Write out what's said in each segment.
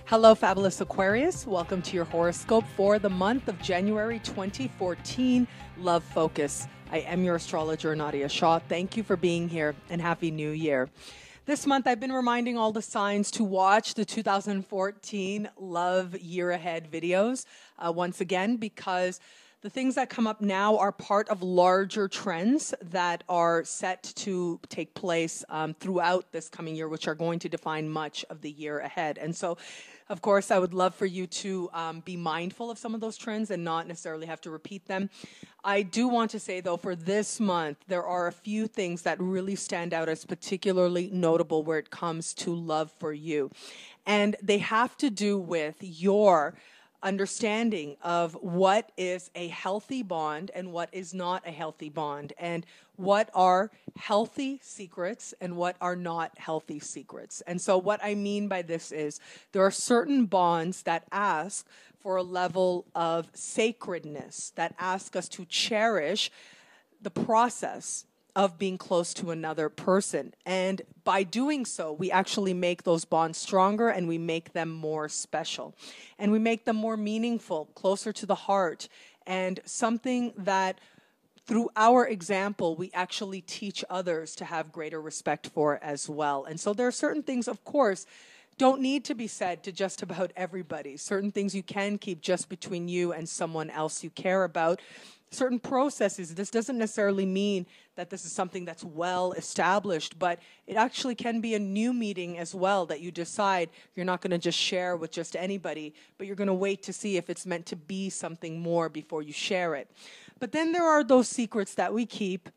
Hello, fabulous Aquarius. Welcome to your horoscope for the month of January 2014, Love Focus. I am your astrologer, Nadiya Shah. Thank you for being here and Happy New Year. This month, I've been reminding all the signs to watch the 2014 Love Year Ahead videos once again, because the things that come up now are part of larger trends that are set to take place throughout this coming year, which are going to define much of the year ahead. And so, of course, I would love for you to be mindful of some of those trends and not necessarily have to repeat them. I do want to say, though, for this month, there are a few things that really stand out as particularly notable where it comes to love for you. And they have to do with your understanding of what is a healthy bond and what is not a healthy bond, and what are healthy secrets and what are not healthy secrets. And so what I mean by this is there are certain bonds that ask for a level of sacredness, that ask us to cherish the process of being close to another person. And by doing so, we actually make those bonds stronger and we make them more special. And we make them more meaningful, closer to the heart, and something that through our example, we actually teach others to have greater respect for as well. And so there are certain things, of course, don't need to be said to just about everybody. Certain things you can keep just between you and someone else you care about. Certain processes, this doesn't necessarily mean that this is something that's well established, but it actually can be a new meeting as well that you decide you're not going to just share with just anybody, but you're going to wait to see if it's meant to be something more before you share it. But then there are those secrets that we keep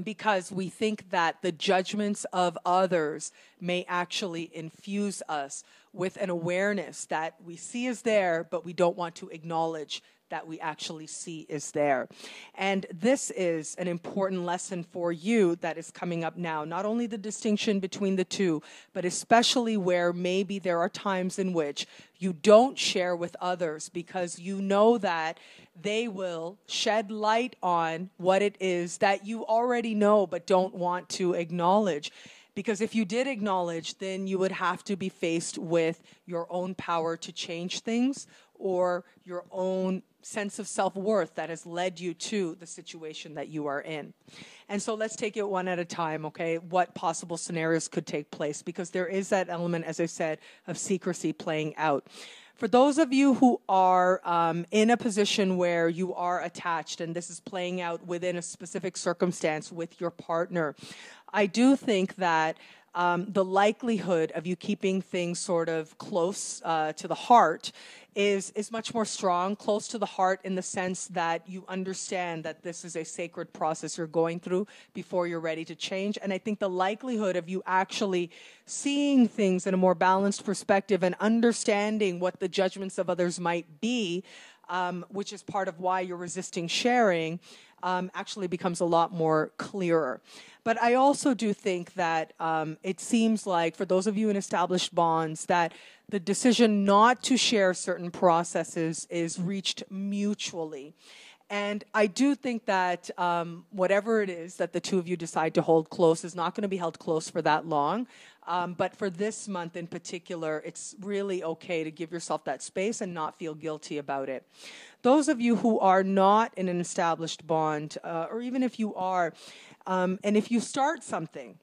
because we think that the judgments of others may actually infuse us with an awareness that we see is there, but we don't want to acknowledge that we actually see is there. And this is an important lesson for you that is coming up now. Not only the distinction between the two, but especially where maybe there are times in which you don't share with others because you know that they will shed light on what it is that you already know but don't want to acknowledge. Because if you did acknowledge, then you would have to be faced with your own power to change things or your own sense of self-worth that has led you to the situation that you are in. And so let's take it one at a time, okay? What possible scenarios could take place? Because there is that element, as I said, of secrecy playing out. For those of you who are in a position where you are attached, and this is playing out within a specific circumstance with your partner, I do think that the likelihood of you keeping things sort of close to the heart is much more strong, close to the heart in the sense that you understand that this is a sacred process you're going through before you're ready to change. And I think the likelihood of you actually seeing things in a more balanced perspective and understanding what the judgments of others might be, which is part of why you're resisting sharing, actually becomes a lot more clearer. But I also do think that it seems like for those of you in established bonds that the decision not to share certain processes is reached mutually. And I do think that whatever it is that the two of you decide to hold close is not going to be held close for that long. But for this month in particular, it's really okay to give yourself that space and not feel guilty about it. Those of you who are not in an established bond, or even if you are, and if you start something,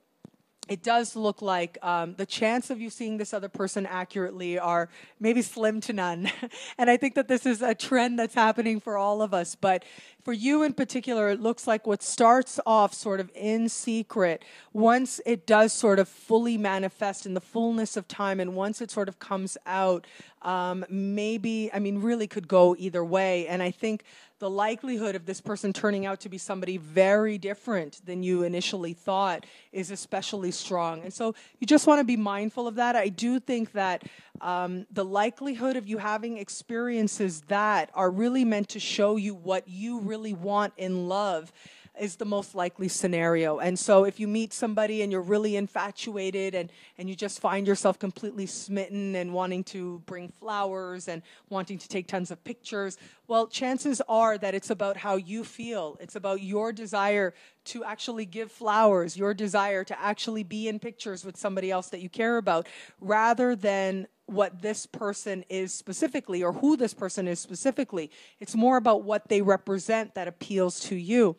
it does look like the chance of you seeing this other person accurately are maybe slim to none. And I think that this is a trend that's happening for all of us. But for you in particular, it looks like what starts off sort of in secret, once it does sort of fully manifest in the fullness of time, and once it sort of comes out, really could go either way. And I think the likelihood of this person turning out to be somebody very different than you initially thought is especially strong. And so you just want to be mindful of that. I do think that the likelihood of you having experiences that are really meant to show you what you really want in love is the most likely scenario. And so if you meet somebody and you're really infatuated and you just find yourself completely smitten and wanting to bring flowers and wanting to take tons of pictures, well, chances are that it's about how you feel. It's about your desire to actually give flowers, your desire to actually be in pictures with somebody else that you care about, rather than what this person is specifically or who this person is specifically. It's more about what they represent that appeals to you.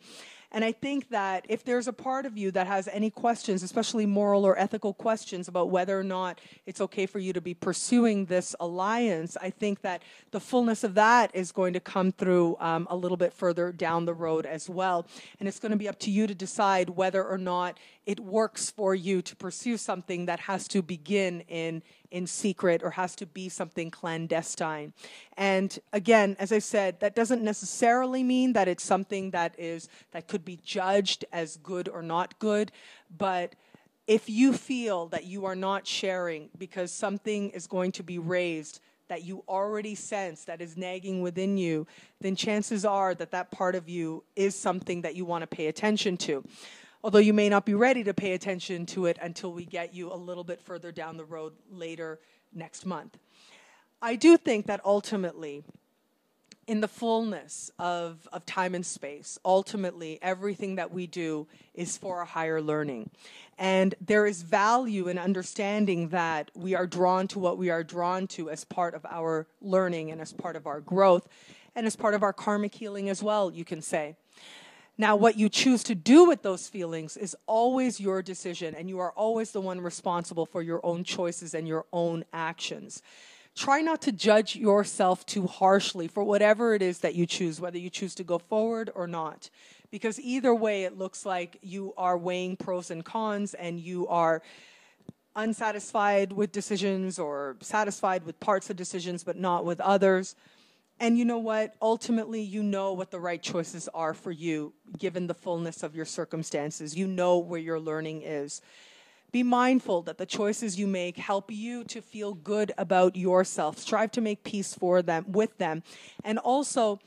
And I think that if there's a part of you that has any questions, especially moral or ethical questions about whether or not it's okay for you to be pursuing this alliance, I think that the fullness of that is going to come through a little bit further down the road as well. And it's going to be up to you to decide whether or not it works for you to pursue something that has to begin in secret or has to be something clandestine. And again, as I said, that doesn't necessarily mean that it's something that could be judged as good or not good. But if you feel that you are not sharing because something is going to be raised that you already sense that is nagging within you, then chances are that that part of you is something that you want to pay attention to. Although you may not be ready to pay attention to it until we get you a little bit further down the road later next month. I do think that ultimately, in the fullness of time and space, ultimately everything that we do is for a higher learning. And there is value in understanding that we are drawn to what we are drawn to as part of our learning and as part of our growth and as part of our karmic healing as well, you can say. Now, what you choose to do with those feelings is always your decision, and you are always the one responsible for your own choices and your own actions. Try not to judge yourself too harshly for whatever it is that you choose, whether you choose to go forward or not. Because either way, it looks like you are weighing pros and cons, and you are unsatisfied with decisions or satisfied with parts of decisions but not with others. And you know what? Ultimately, you know what the right choices are for you, given the fullness of your circumstances. You know where your learning is. Be mindful that the choices you make help you to feel good about yourself. Strive to make peace with them. And also,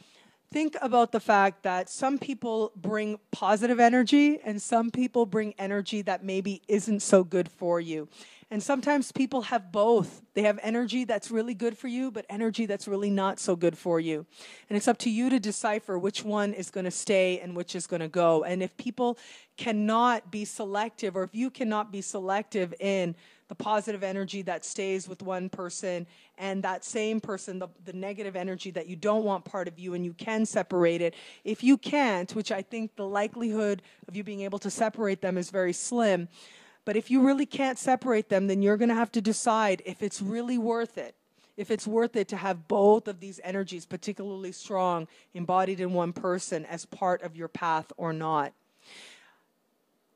think about the fact that some people bring positive energy and some people bring energy that maybe isn't so good for you. And sometimes people have both. They have energy that's really good for you, but energy that's really not so good for you. And it's up to you to decipher which one is going to stay and which is going to go. And if people cannot be selective, or if you cannot be selective in the positive energy that stays with one person and that same person, the negative energy that you don't want part of you, and you can separate it. If you can't, which I think the likelihood of you being able to separate them is very slim, but if you really can't separate them, then you're going to have to decide if it's really worth it. If it's worth it to have both of these energies particularly strong embodied in one person as part of your path or not.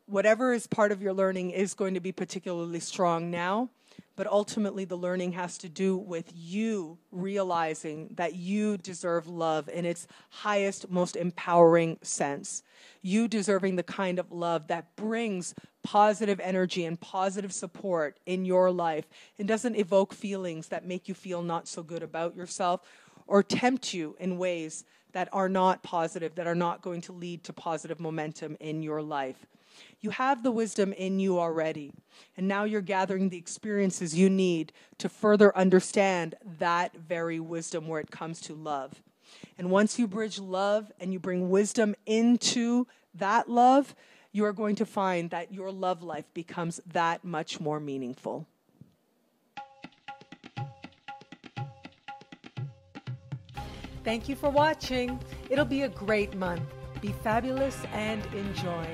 Whatever is part of your learning is going to be particularly strong now, but ultimately the learning has to do with you realizing that you deserve love in its highest, most empowering sense. You deserving the kind of love that brings positive energy and positive support in your life and doesn't evoke feelings that make you feel not so good about yourself or tempt you in ways that are not positive, that are not going to lead to positive momentum in your life. You have the wisdom in you already, and now you're gathering the experiences you need to further understand that very wisdom where it comes to love. And once you bridge love and you bring wisdom into that love, you are going to find that your love life becomes that much more meaningful. Thank you for watching. It'll be a great month. Be fabulous and enjoy.